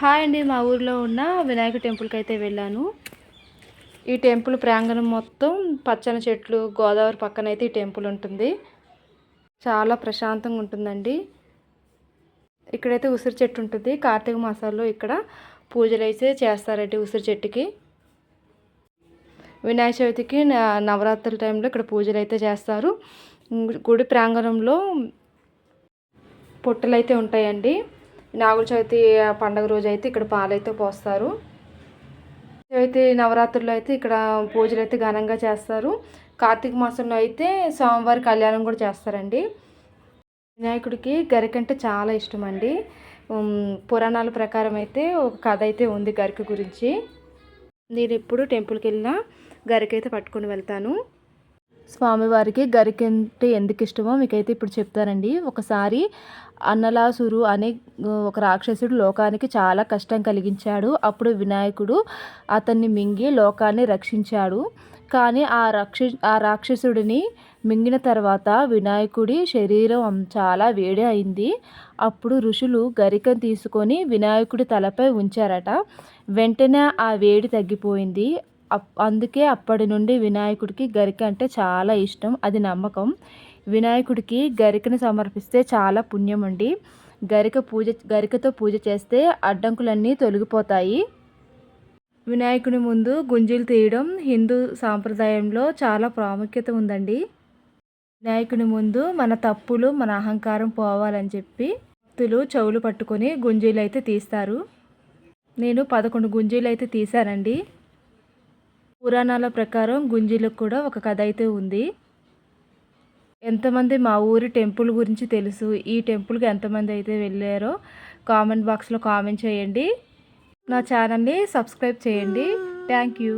Hi అండి. మా ఊర్లో ఉన్న వినాయక టెంపుల్కి అయితే వెళ్ళాను. ఈ టెంపుల్ ప్రాంగణం మొత్తం పచ్చని చెట్లు, గోదావరి పక్కన అయితే ఈ టెంపుల్ ఉంటుంది. చాలా ప్రశాంతంగా ఉంటుందండి. ఇక్కడైతే ఉసిరి చెట్టు ఉంటుంది. కార్తీక మాసాల్లో ఇక్కడ పూజలు అయితే చేస్తారండి ఉసిరి చెట్టుకి. వినాయక చవితికి నవరాత్రుల టైంలో ఇక్కడ పూజలు అయితే చేస్తారు. గుడి ప్రాంగణంలో పొట్టలు అయితే ఉంటాయండి. నాగుల చవితి పండుగ రోజు అయితే ఇక్కడ పాలైతే పోస్తారు. చవితి నవరాత్రుల్లో అయితే ఇక్కడ పూజలు అయితే ఘనంగా చేస్తారు. కార్తీక మాసంలో అయితే స్వామివారి కళ్యాణం కూడా చేస్తారండి. వినాయకుడికి గరిక అంటే చాలా ఇష్టం అండి. పురాణాల ప్రకారం అయితే ఒక కథ అయితే ఉంది గరిక గురించి. నేను ఎప్పుడు టెంపుల్కి వెళ్ళినా గరిక అయితే పట్టుకొని వెళ్తాను. స్వామివారికి గరిక అంటే ఎందుకు ఇష్టమో మీకైతే ఇప్పుడు చెప్తానండి. ఒకసారి అన్నలాసురు అనే ఒక రాక్షసుడు లోకానికి చాలా కష్టం కలిగించాడు. అప్పుడు వినాయకుడు అతన్ని మింగి లోకాన్ని రక్షించాడు. కానీ ఆ రాక్షసుడిని మింగిన తర్వాత వినాయకుడి శరీరం చాలా వేడి అయింది. అప్పుడు ఋషులు గరికను తీసుకొని వినాయకుడి తలపై ఉంచారట. వెంటనే ఆ వేడి తగ్గిపోయింది. అందుకే అప్పటి నుండి వినాయకుడికి గరిక అంటే చాలా ఇష్టం. అది నమ్మకం. వినాయకుడికి గరికను సమర్పిస్తే చాలా పుణ్యం అండి. గరికతో పూజ చేస్తే అడ్డంకులన్నీ తొలగిపోతాయి. వినాయకుని ముందు గుంజీలు తీయడం హిందూ సాంప్రదాయంలో చాలా ప్రాముఖ్యత ఉందండి. వినాయకుని ముందు మన తప్పులు, మన అహంకారం పోవాలని చెప్పి భక్తులు చెవులు పట్టుకొని గుంజీలు అయితే తీస్తారు. నేను 11 గుంజీలు అయితే తీశానండి. పురాణాల ప్రకారం గుంజీలకు కూడా ఒక కథ అయితే ఉంది. ఎంతమంది మా ఊరి టెంపుల్ గురించి తెలుసు, ఈ టెంపుల్కి ఎంతమంది అయితే వెళ్ళారో కామెంట్ బాక్స్లో కామెంట్ చేయండి. నా ఛానల్ని సబ్స్క్రైబ్ చేయండి. Thank you.